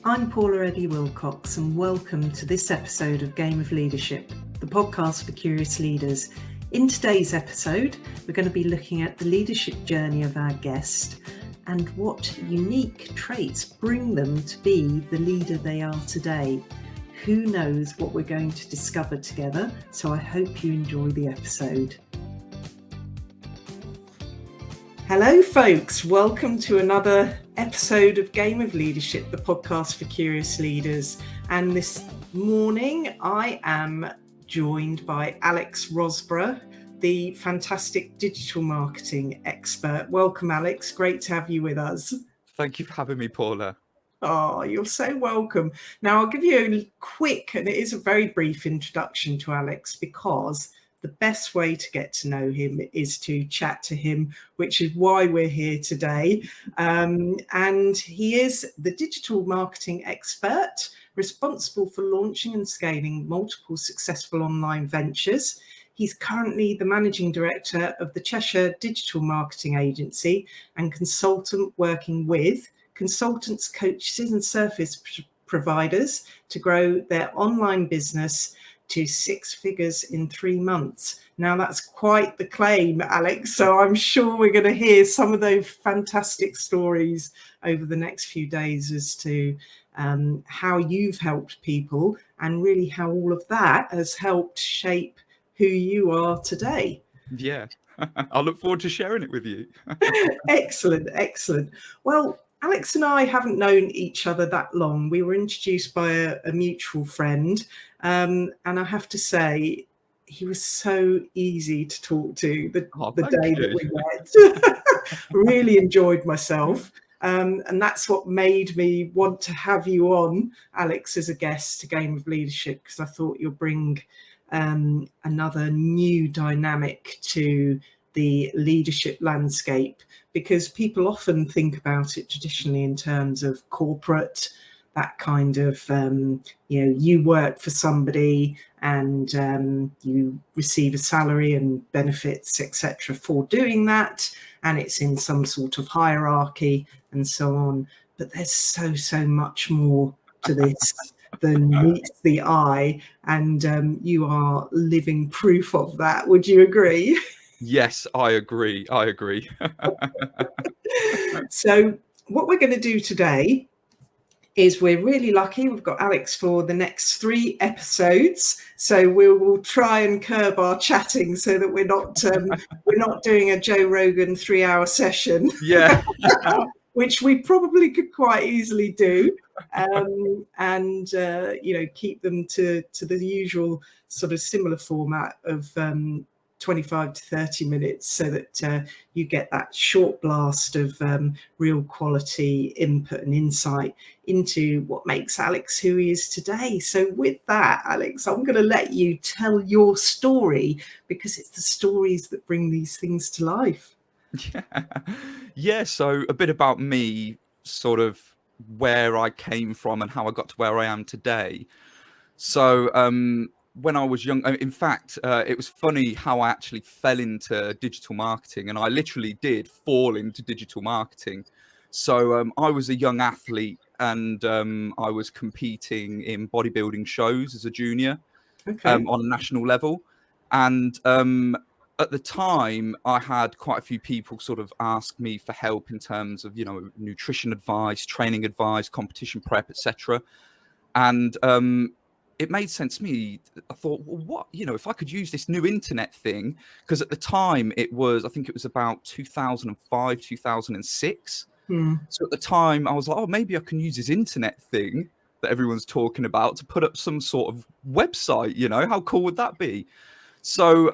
I'm Paula Eddy Wilcox, and welcome to this episode of Game of Leadership, the podcast for curious leaders. In today's episode, we're going to be looking at the leadership journey of our guest and what unique traits bring them to be the leader they are today. Who knows what we're going to discover together, so I hope you enjoy the episode. Hello folks, welcome to another episode of Game of Leadership, the podcast for curious leaders. And this morning I am joined by Alex Rosborough, the fantastic digital marketing expert. Welcome Alex, great to have you with us. Thank you for having me, Paula. Oh, you're so welcome. Now I'll give you a quick, and it is a very brief introduction to Alex, because the best way to get to know him is to chat to him, which is why we're here today. And he is the digital marketing expert responsible for launching and scaling multiple successful online ventures. He's currently the managing director of the Cheshire Digital Marketing Agency and consultant working with consultants, coaches and service providers to grow their online business to 6 figures in 3 months. Now that's quite the claim, Alex. So I'm sure we're going to hear some of those fantastic stories over the next few days as to how you've helped people and really how all of that has helped shape who you are today. Yeah, I look forward to sharing it with you. Excellent, excellent. Well, Alex and I haven't known each other that long. We were introduced by a mutual friend. And I have to say, he was so easy to talk to the day that we met. Really enjoyed myself. And that's what made me want to have you on, Alex, as a guest to Game of Leadership, because I thought you'll bring another new dynamic to the leadership landscape, because people often think about it traditionally in terms of corporate, that kind of, you work for somebody and you receive a salary and benefits, etc. for doing that. And it's in some sort of hierarchy and so on. But there's so much more to this than meets the eye. And you are living proof of that. Would you agree? Yes, I agree. So what we're going to do today is we're really lucky. We've got Alex for the next 3 episodes. So we will try and curb our chatting so that we're not doing a Joe Rogan 3-hour session. Yeah. Which we probably could quite easily do, and keep them to the usual sort of similar format of 25 to 30 minutes, so that you get that short blast of real quality input and insight into what makes Alex who he is today. So with that, Alex, I'm going to let you tell your story, because it's the stories that bring these things to life. Yeah, so a bit about me, sort of where I came from and how I got to where I am today. So when I was young, in fact, it was funny how I actually fell into digital marketing, and I literally did fall into digital marketing. So I was a young athlete, and I was competing in bodybuilding shows as a junior. Okay. On a national level. And at the time, I had quite a few people sort of ask me for help in terms of, nutrition advice, training advice, competition prep, etc. And it made sense to me. I thought, well, what, if I could use this new internet thing, because at the time I think it was about 2005, 2006. So at the time I was like, oh, maybe I can use this internet thing that everyone's talking about to put up some sort of website. How cool would that be? So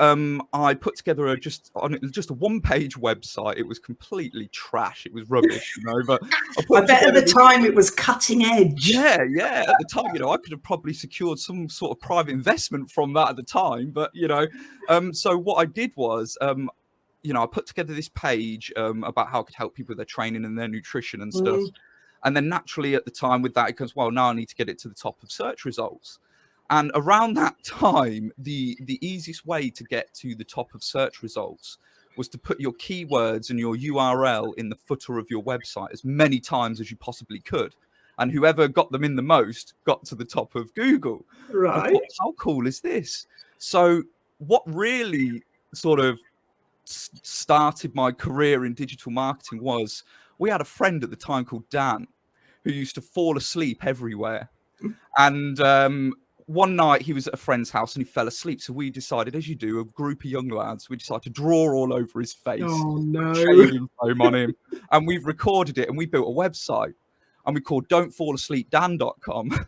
I put together just a 1-page website. It was completely trash. It was rubbish, But I bet at the time it was cutting edge. Yeah. At the time, I could have probably secured some sort of private investment from that at the time. But so what I did was, I put together this page about how I could help people with their training and their nutrition and stuff. And then naturally at the time with that, it goes, well, now I need to get it to the top of search results. And around that time, the easiest way to get to the top of search results was to put your keywords and your URL in the footer of your website as many times as you possibly could. and whoever got them in the most got to the top of Google. And I Right. thought, how cool is this? So what really sort of started my career in digital marketing was, we had a friend at the time called Dan, who used to fall asleep everywhere. And one night he was at a friend's house and he fell asleep. So we decided, as you do, a group of young lads, we decided to draw all over his face, Oh no. shaving foam on him. And we've recorded it and we built a website and we called don'tfallasleepdan.com.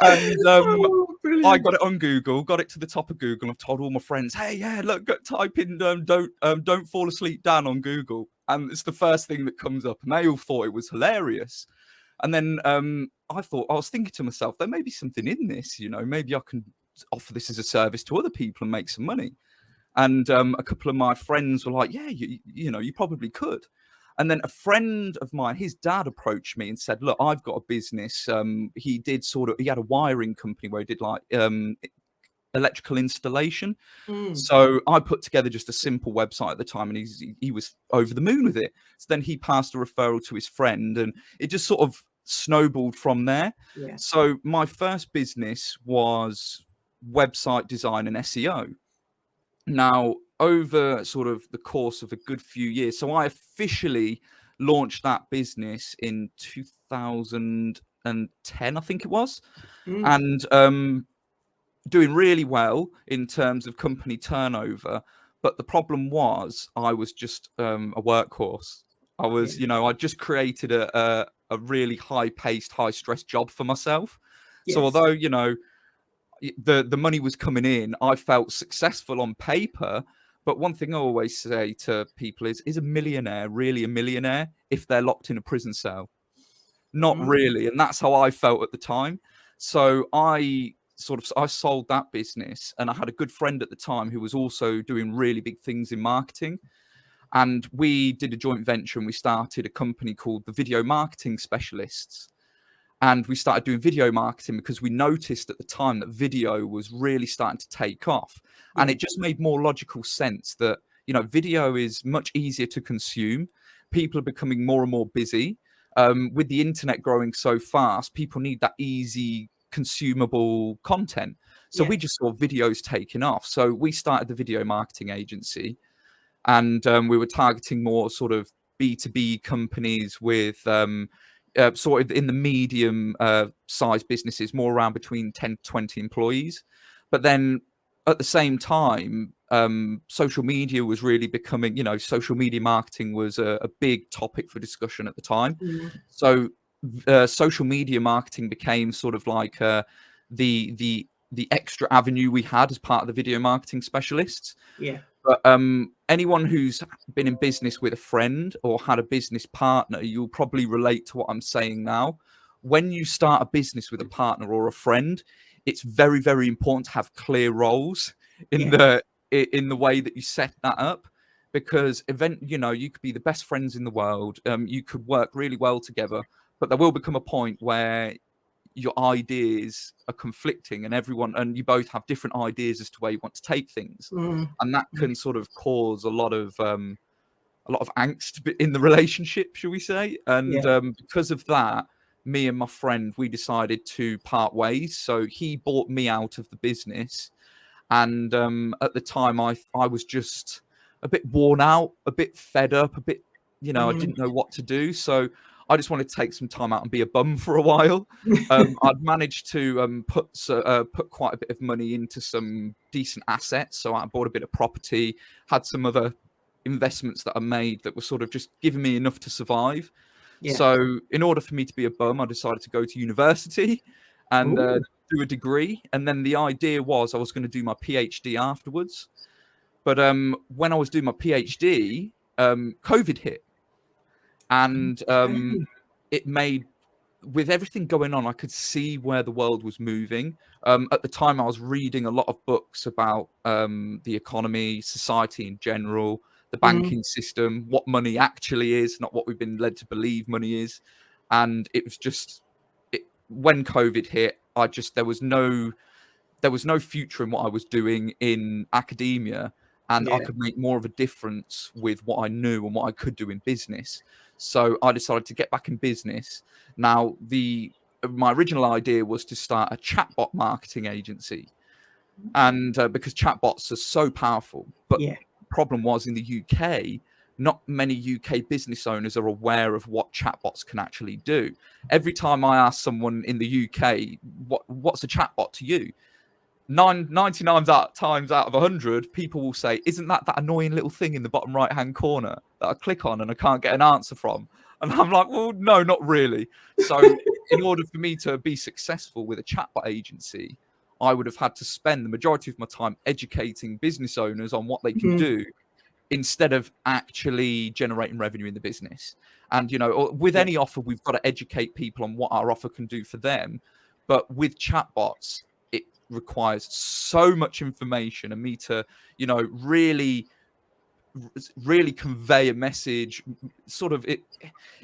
And Oh, I brilliant. got it on Google, got it to the top of Google. I've told all my friends, hey, yeah, look, type in don't fall asleep Dan on Google. And it's the first thing that comes up. And they all thought it was hilarious. And then I was thinking to myself, there may be something in this, you know, maybe I can offer this as a service to other people and make some money. And a couple of my friends were like, yeah, you know, you probably could. And then a friend of mine, his dad approached me and said, look, I've got a business. He had a wiring company where he did like electrical installation. So I put together just a simple website at the time, and he was over the moon with it. So then he passed a referral to his friend, and it just sort of snowballed from there. Yeah. So my first business was website design and SEO. Now, over sort of the course of a good few years, so I officially launched that business in 2010, I think it was, and doing really well in terms of company turnover. But the problem was I was just a workhorse. I was, Yeah. you know, I just created a really high-paced, high-stress job for myself. So Yes. although, you know, the money was coming in, I felt successful on paper. But one thing I always say to people is a millionaire really a millionaire if they're locked in a prison cell? Not really. And that's how I felt at the time. So I sold that business, and I had a good friend at the time who was also doing really big things in marketing. And we did a joint venture and we started a company called the Video Marketing Specialists. And we started doing video marketing because we noticed at the time that video was really starting to take off. And Yeah. it just made more logical sense that, you know, video is much easier to consume. People are becoming more and more busy. With the internet growing so fast, people need that easy, consumable content. So Yeah. we just saw videos taking off. So we started the video marketing agency, and we were targeting more sort of B2B companies with sort of in the medium size businesses, more around between 10 to 20 employees. But then at the same time, social media was really becoming, you know, social media marketing was a big topic for discussion at the time. So social media marketing became sort of like the extra avenue we had as part of the video marketing specialists. Yeah. But anyone who's been in business with a friend or had a business partner, you'll probably relate to what I'm saying now. When you start a business with a partner or a friend, it's very, very important to have clear roles in Yeah. the way that you set that up, because you know, you could be the best friends in the world, you could work really well together, but there will become a point where your ideas are conflicting and you both have different ideas as to where you want to take things, and that can sort of cause a lot of angst in the relationship, shall we say. And Yeah. because of that, me and my friend, we decided to part ways. So he bought me out of the business, and at the time I was just a bit worn out, a bit fed up, a bit, you know, I didn't know what to do. So I just wanted to take some time out and be a bum for a while. I'd managed to put quite a bit of money into some decent assets. So I bought a bit of property, had some other investments that I made that were sort of just giving me enough to survive. Yeah. So in order for me to be a bum, I decided to go to university and do a degree. And then the idea was I was going to do my PhD afterwards. But when I was doing my PhD, COVID hit. And it made, with everything going on, I could see where the world was moving. At the time, I was reading a lot of books about the economy, society in general, the banking system, what money actually is, not what we've been led to believe money is. And it was just, when COVID hit, there was no future in what I was doing in academia, and I Yeah. could make more of a difference with what I knew and what I could do in business. So I decided to get back in business. Now, my original idea was to start a chatbot marketing agency, and because chatbots are so powerful. But Yeah. the problem was, in the UK, not many UK business owners are aware of what chatbots can actually do. Every time I ask someone in the UK, what's a chatbot to you? 99 times out of 100, people will say, isn't that annoying little thing in the bottom right hand corner that I click on and I can't get an answer from? And I'm like, well, no, not really. So in order for me to be successful with a chatbot agency, I would have had to spend the majority of my time educating business owners on what they can do, instead of actually generating revenue in the business. And, with any offer, we've got to educate people on what our offer can do for them. But with chatbots, it requires so much information, and me to, really convey a message, sort of it.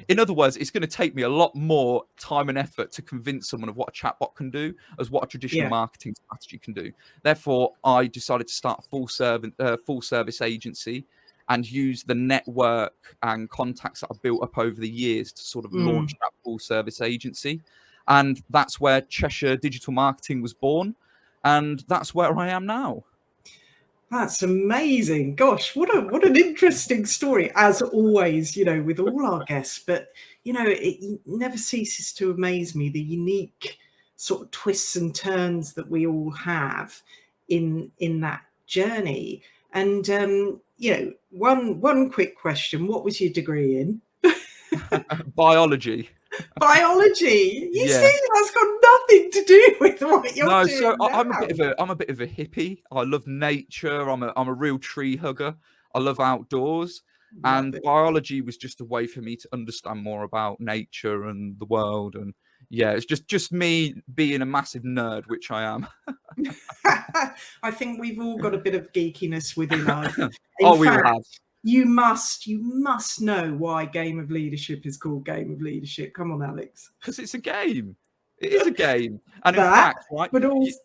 In other words, it's going to take me a lot more time and effort to convince someone of what a chatbot can do as what a traditional marketing strategy can do. Therefore, I decided to start a full service agency and use the network and contacts that I've built up over the years to sort of launch that full service agency. And that's where Cheshire Digital Marketing was born. And that's where I am now. That's amazing. Gosh, what an interesting story, as always, with all our guests. But, it never ceases to amaze me, the unique sort of twists and turns that we all have in that journey. And, one quick question. What was your degree in? Biology. Biology. You see, that's got nothing to do with what you're doing. So now. I'm a bit of a hippie. I love nature. I'm a real tree hugger. I love outdoors. And biology was just a way for me to understand more about nature and the world. And it's just me being a massive nerd, which I am. I think we've all got a bit of geekiness within us. We all have. You must know why Game of Leadership is called Game of Leadership. Come on, Alex. Because it's a game. It is a game. And in fact, right? But also,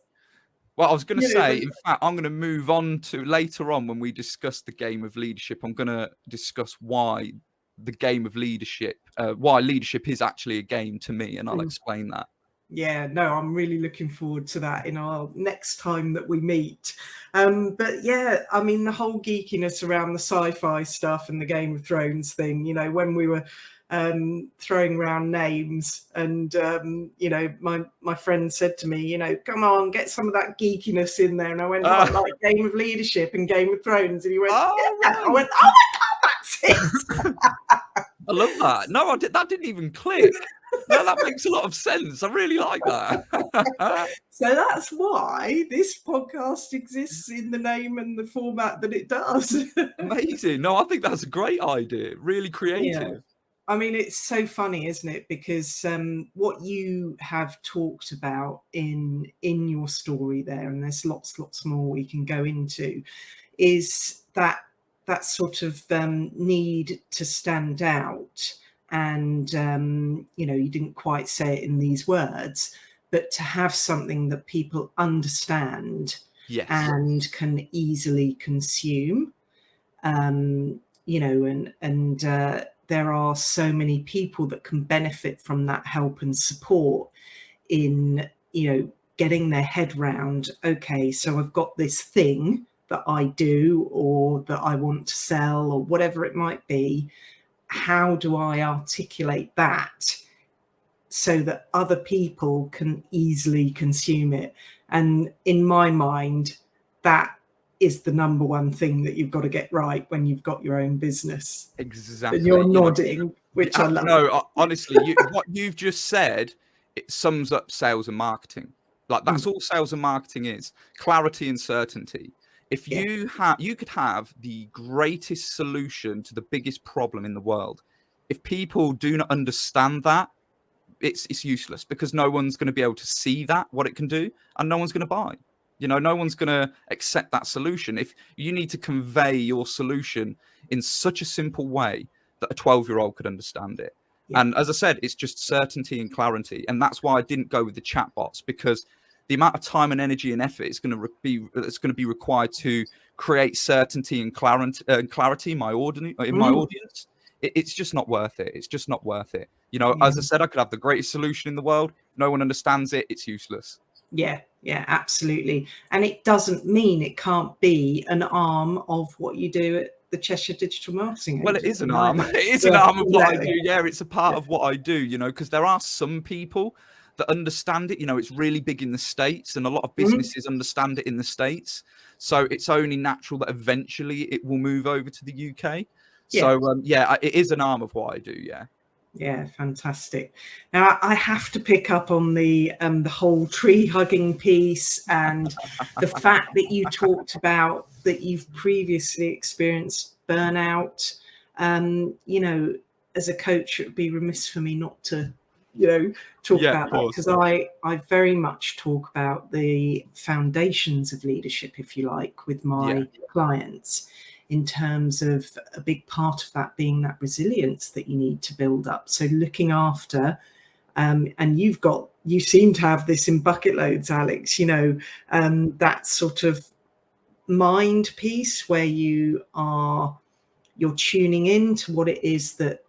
well, I was going to say, in fact, I'm going to move on to later on when we discuss the Game of Leadership. I'm going to discuss why the Game of Leadership, why leadership is actually a game to me, and I'll explain that. Yeah, no, I'm really looking forward to that in our next time that we meet. But yeah, I mean, the whole geekiness around the sci-fi stuff and the Game of Thrones thing, when we were throwing around names, and my friend said to me, come on, get some of that geekiness in there. And I went, like Game of Leadership and Game of Thrones. And he went, I went, oh my God, that's it. I love that. No, that didn't even click. No, that makes a lot of sense. I really like that. So that's why this podcast exists in the name and the format that it does. Amazing. No, I think that's a great idea. Really creative. Yeah. I mean, it's so funny, isn't it? Because what you have talked about in your story there, and there's lots more we can go into, is that sort of need to stand out. And, you didn't quite say it in these words, but to have something that people understand and can easily consume, and there are so many people that can benefit from that help and support in, getting their head round, okay, so I've got this thing that I do or that I want to sell or whatever it might be. How do I articulate that so that other people can easily consume it? And in my mind, that is the number one thing that you've got to get right when you've got your own business. Exactly. And you're nodding, which I love. No, honestly, what you've just said, it sums up sales and marketing. Like, that's all sales and marketing is: clarity and certainty. If you could have the greatest solution to the biggest problem in the world. If people do not understand that, it's useless, because no one's going to be able to see what it can do, and no one's going to buy. No one's going to accept that solution. If you need to convey your solution in such a simple way that a 12-year-old could understand it. Yeah. And as I said, it's just certainty and clarity. And that's why I didn't go with the chatbots, because the amount of time and energy and effort it's going to be required to create certainty and clarity in my audience it's just not worth it. It's just not worth it. You know, as I said, I could have the greatest solution in the world. No one understands it. It's useless. Yeah, absolutely. And it doesn't mean it can't be an arm of what you do at the Cheshire Digital Marketing Well, it is Agency. an arm. It is an arm of what I do. Yeah, it's a part of what I do, you know, because there are some people that understand it. You know, it's really big in the States, and a lot of businesses understand it in the States. So it's only natural that eventually it will move over to the UK. So, it is an arm of what I do. Yeah. Yeah, fantastic. Now I have to pick up on the whole tree hugging piece, and the fact that you talked about that you've previously experienced burnout. You know, as a coach, it would be remiss for me not to, you know, talk about that, because I very much talk about the foundations of leadership, if you like, with my clients, in terms of a big part of that being that resilience that you need to build up. So looking after, and you seem to have this in bucket loads, Alex, you know, that sort of mind piece where you're tuning in to what it is that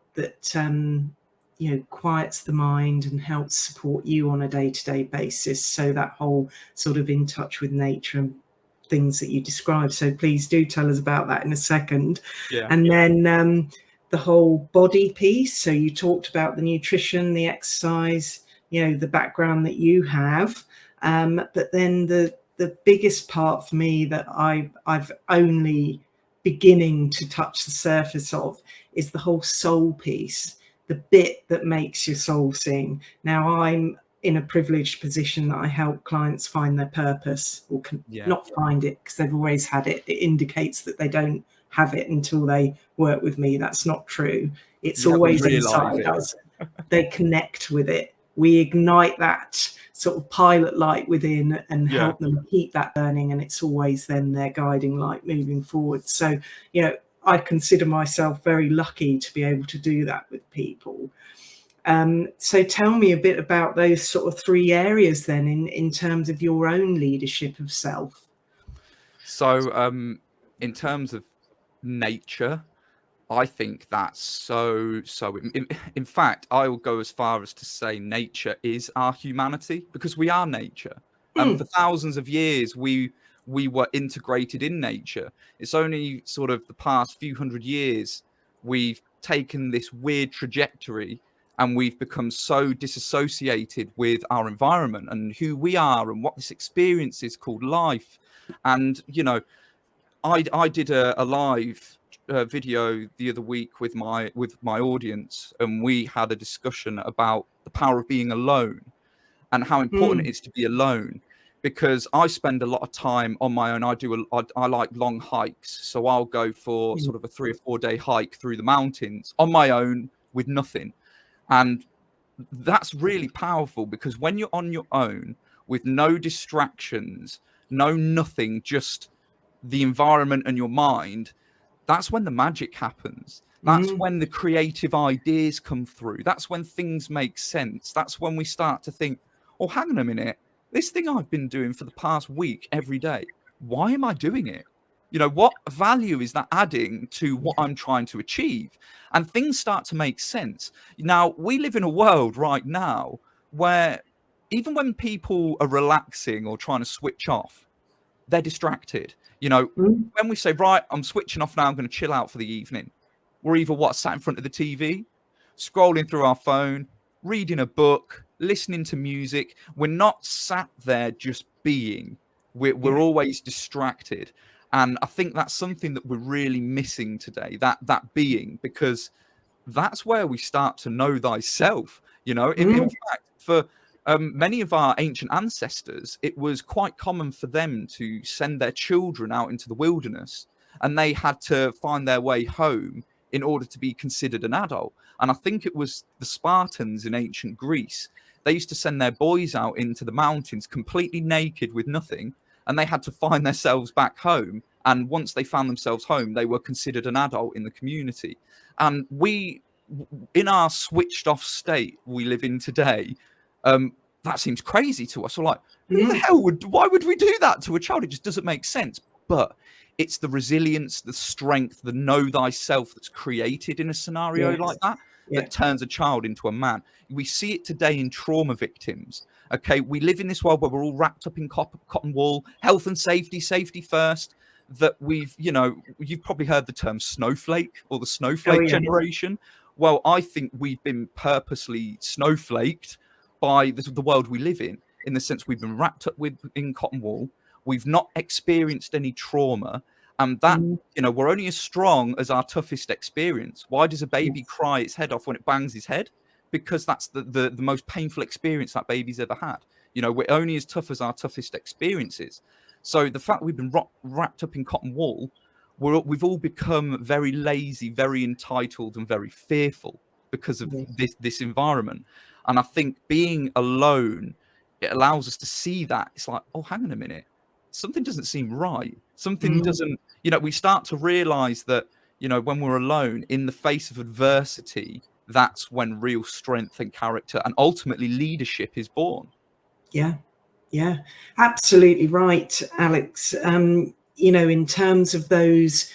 you know, quiets the mind and helps support you on a day-to-day basis. So that whole sort of in touch with nature and things that you described. So please do tell us about that in a second. And then the whole body piece. So you talked about the nutrition, the exercise, you know, the background that you have. But then the biggest part for me that I've only beginning to touch the surface of is the whole soul piece, the bit that makes your soul sing. Now I'm in a privileged position that I help clients find their purpose, or not find it because they've always had it. It indicates that they don't have it until they work with me. That's not true. It's always inside us. They connect with it. We ignite that sort of pilot light within and help them keep that burning, and it's always then their guiding light moving forward. So, you know, I consider myself very lucky to be able to do that with people. So tell me a bit about those sort of three areas then in terms of your own leadership of self. So in terms of nature, I think that's so in fact, I will go as far as to say nature is our humanity, because we are nature. And for thousands of years we were integrated in nature. It's only sort of the past few hundred years we've taken this weird trajectory and we've become so disassociated with our environment and who we are and what this experience is called life. And, you know, I did a live video the other week with my audience, and we had a discussion about the power of being alone and how important it is to be alone, because I spend a lot of time on my own. I like long hikes, so I'll go for sort of a 3 or 4 day hike through the mountains on my own with nothing. And that's really powerful, because when you're on your own with no distractions, nothing, just the environment and your mind, that's when the magic happens. That's when the creative ideas come through. That's when things make sense. That's when we start to think, oh, hang on a minute, this thing I've been doing for the past week every day, why am I doing it? You know, what value is that adding to what I'm trying to achieve? And things start to make sense. Now, we live in a world right now where even when people are relaxing or trying to switch off, they're distracted. You know, when we say, right, I'm switching off now, I'm going to chill out for the evening, we're either sat in front of the TV, scrolling through our phone, reading a book, listening to music. We're not sat there just being. We're always distracted. And I think that's something that we're really missing today, that being, because that's where we start to know thyself. You know, in fact, for many of our ancient ancestors, it was quite common for them to send their children out into the wilderness, and they had to find their way home in order to be considered an adult. And I think it was the Spartans in ancient Greece. They used to send their boys out into the mountains completely naked with nothing, and they had to find themselves back home. And once they found themselves home, they were considered an adult in the community. And we, in our switched off state we live in today, that seems crazy to us. We're like, why would we do that to a child? It just doesn't make sense. but it's the resilience, the strength, the know thyself that's created in a scenario like that that turns a child into a man. We see it today in trauma victims. Okay, we live in this world where we're all wrapped up in cotton wool, health and safety, safety first. That you've probably heard the term snowflake or the snowflake generation. Well, I think we've been purposely snowflaked by the world we live in the sense we've been wrapped up in cotton wool. We've not experienced any trauma, and that we're only as strong as our toughest experience. Why does a baby cry its head off when it bangs his head? Because that's the most painful experience that baby's ever had. We're only as tough as our toughest experiences. So the fact we've been wrapped up in cotton wool, we've all become very lazy, very entitled, and very fearful because of this environment. And I think being alone, it allows us to see that. It's like, oh, hang on a minute. Something doesn't seem right. Something doesn't, we start to realize that, when we're alone in the face of adversity, that's when real strength and character and ultimately leadership is born. Yeah, absolutely right, Alex. In terms of those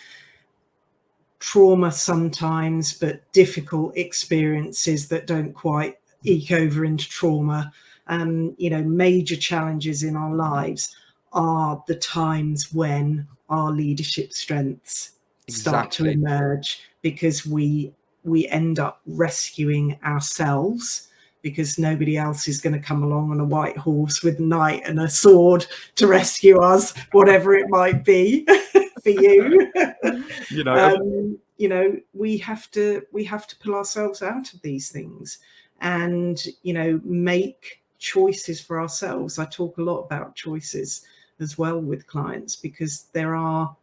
trauma sometimes, but difficult experiences that don't quite eke over into trauma, major challenges in our lives are the times when our leadership strengths start to emerge, because we end up rescuing ourselves, because nobody else is going to come along on a white horse with a knight and a sword to rescue us, whatever it might be for you. We have to pull ourselves out of these things and, make choices for ourselves. I talk a lot about choices as well with clients, because there are,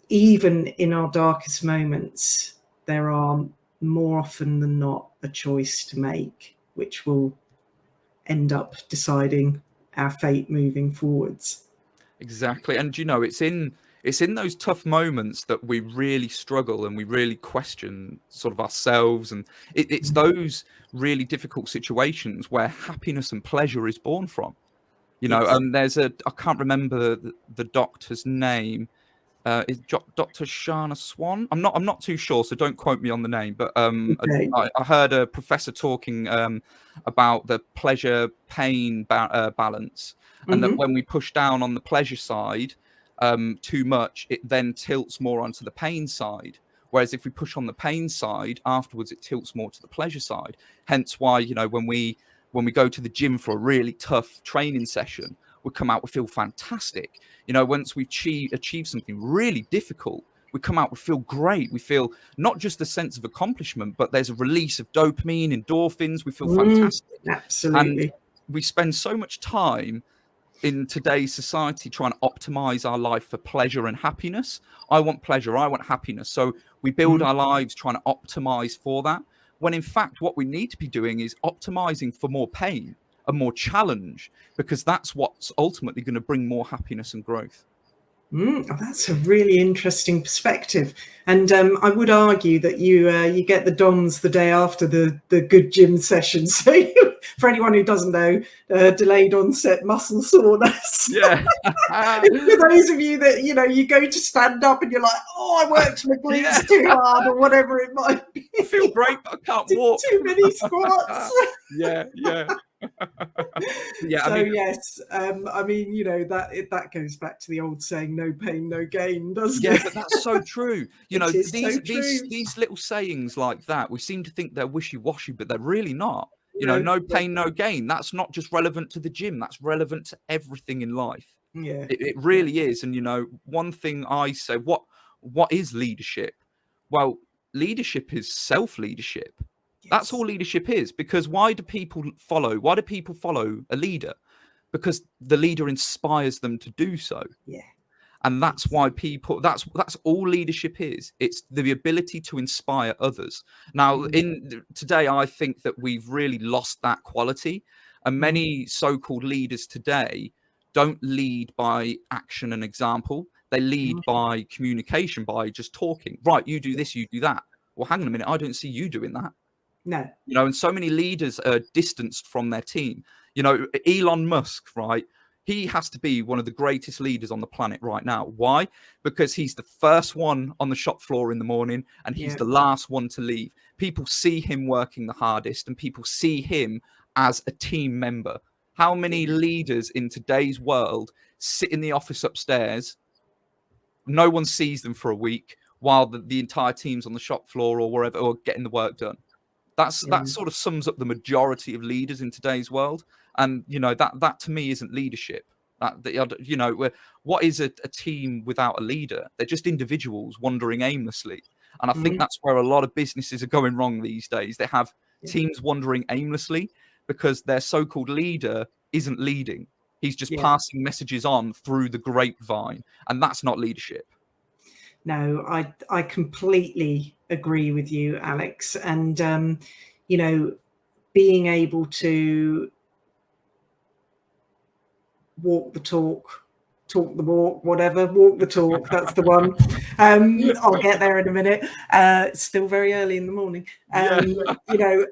even in our darkest moments, there are more often than not a choice to make, which will end up deciding our fate moving forwards. Exactly. And it's in those tough moments that we really struggle and we really question sort of ourselves, and it's those really difficult situations where happiness and pleasure is born from. And there's I can't remember the doctor's name. Is Dr. Shana Swan? I'm not too sure, so don't quote me on the name. But I heard a professor talking about the pleasure-pain balance, and that when we push down on the pleasure side too much, it then tilts more onto the pain side. Whereas if we push on the pain side, afterwards it tilts more to the pleasure side. Hence why when we go to the gym for a really tough training session, we come out, we feel fantastic. Once we achieve something really difficult, we come out, we feel great. We feel not just a sense of accomplishment, but there's a release of dopamine, endorphins. We feel fantastic. Absolutely. And we spend so much time in today's society trying to optimize our life for pleasure and happiness. I want pleasure, I want happiness. So we build our lives trying to optimize for that, when in fact what we need to be doing is optimizing for more pain and more challenge, because that's what's ultimately going to bring more happiness and growth. That's a really interesting perspective, and I would argue that you get the DOMS the day after the good gym session. So for anyone who doesn't know, delayed onset muscle soreness. Yeah. For those of you that you go to stand up and you're like, oh, I worked my glutes too hard, or whatever it might be. I feel great, but I can't walk. Too many squats. Yeah. So yes, that goes back to the old saying, no pain, no gain, doesn't it? Yeah, but that's so true. True. These little sayings like that, we seem to think they're wishy-washy, but they're really not. No pain, no gain. That's not just relevant to the gym. That's relevant to everything in life. Yeah, it really is. And one thing I say, what is leadership? Well, leadership is self-leadership. That's all leadership is. Because why do people follow a leader? Because the leader inspires them to do so. Yeah. And that's why that's all leadership is. It's the ability to inspire others. Now, today, I think that we've really lost that quality. And many so-called leaders today don't lead by action and example. They lead by communication, by just talking. Right, you do this, you do that. Well, hang on a minute, I don't see you doing that. No. And so many leaders are distanced from their team. Elon Musk, right? He has to be one of the greatest leaders on the planet right now. Why? Because he's the first one on the shop floor in the morning and he's the last one to leave. People see him working the hardest and people see him as a team member. How many leaders in today's world sit in the office upstairs? No one sees them for a week while the entire team's on the shop floor or wherever, or getting the work done. That sort of sums up the majority of leaders in today's world. And, you know, that to me isn't leadership. You know, what is a team without a leader? They're just individuals wandering aimlessly. And I think that's where a lot of businesses are going wrong these days. They have teams wandering aimlessly because their so-called leader isn't leading. He's just passing messages on through the grapevine. And that's not leadership. No, I completely agree with you, Alex. And, you know, being able to walk the talk, talk the walk, whatever, walk the talk, that's the one. I'll get there in a minute. It's still very early in the morning. You know,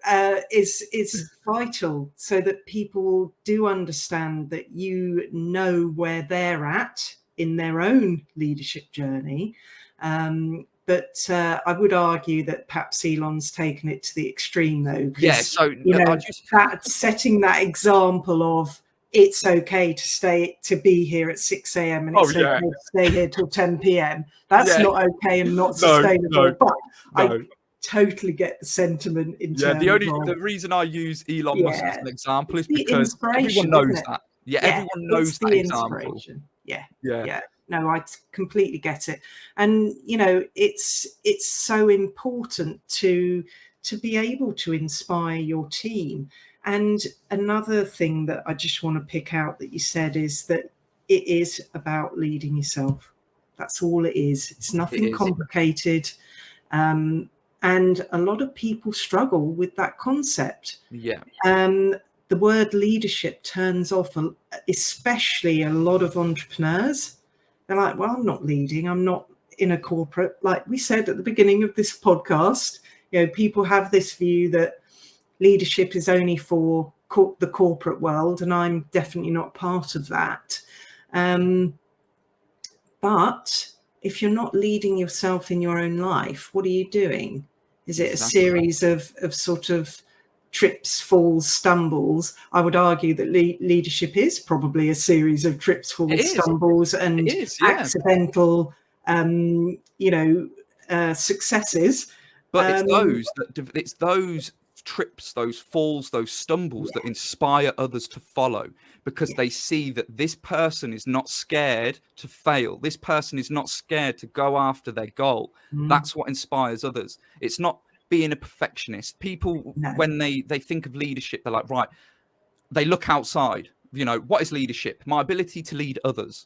is vital so that people do understand that you know where they're at in their own leadership journey. But I would argue that perhaps Elon's taken it to the extreme, though. So you know, that setting that example of it's okay to be here at 6 a.m. and it's okay to stay here till 10 p.m. That's not okay and not sustainable. But I totally get the sentiment in terms of the reason I use Elon Musk as an example is because everyone knows that. Everyone knows that example. Yeah. No, I completely get it. And, you know, it's so important to be able to inspire your team. And another thing that I just want to pick out that you said is that it is about leading yourself. That's all it is. It's nothing complicated. And a lot of people struggle with that concept. The word leadership turns off, especially a lot of entrepreneurs. They're like, well, I'm not leading. I'm not in a corporate. Like we said at the beginning of this podcast, you know, people have this view that leadership is only for the corporate world, and I'm definitely not part of that. But if you're not leading yourself in your own life, what are you doing? Is it a series of sort of trips, falls, stumbles? I would argue that leadership is probably a series of trips, falls, stumbles, and accidental, you know, successes. But it's those trips, those falls, those stumbles that inspire others to follow, because they see that this person is not scared to fail. This person is not scared to go after their goal. That's what inspires others. It's not being a perfectionist. People, when they think of leadership, they're like, right, they look outside. You know, what is leadership? My ability to lead others.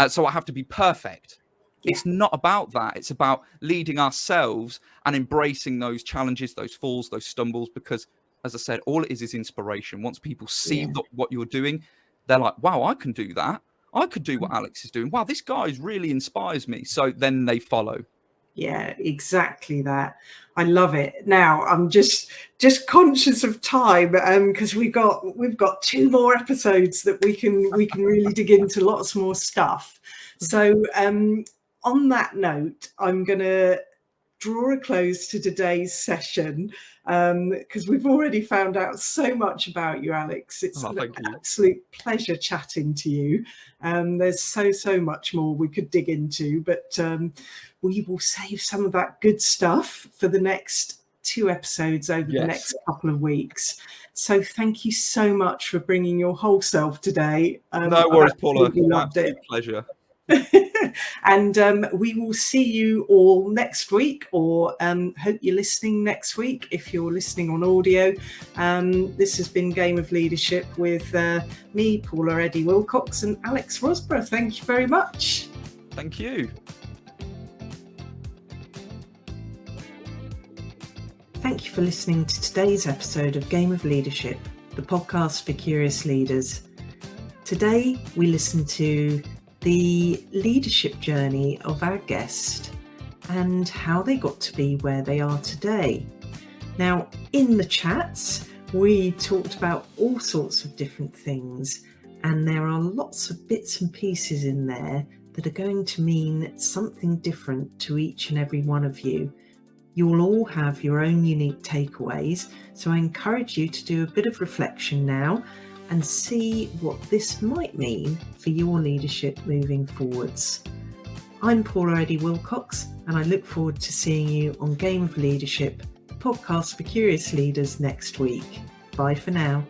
So I have to be perfect. It's not about that. It's about leading ourselves and embracing those challenges, those falls, those stumbles, because, as I said, all it is inspiration. Once people see what you're doing, they're like, wow, I can do that. I could do what Alex is doing. Wow, this guy really inspires me. So then they follow. Yeah, exactly that. I love it. Now I'm just conscious of time, because we've got 2 more episodes that we can really dig into lots more stuff. So on that note, I'm going to draw a close to today's session, because we've already found out so much about you, Alex. It's an absolute pleasure chatting to you. There's so much more we could dig into, but we will save some of that good stuff for the next 2 episodes over the next couple of weeks. So thank you so much for bringing your whole self today. No worries, Paula. Loved it. Pleasure. And we will see you all next week, or hope you're listening next week if you're listening on audio. This has been Game of Leadership with me, Paula Eddie Wilcox, and Alex Rosborough. Thank you very much. Thank you. Thank you for listening to today's episode of Game of Leadership, the podcast for curious leaders. Today we listen to the leadership journey of our guest and how they got to be where they are today. Now, in the chats, we talked about all sorts of different things, And there are lots of bits and pieces in there that are going to mean something different to each and every one of you. You will all have your own unique takeaways, so I encourage you to do a bit of reflection now and see what this might mean for your leadership moving forwards. I'm Paula Eddy Wilcox, and I look forward to seeing you on Game of Leadership, the podcast for curious leaders, next week. Bye for now.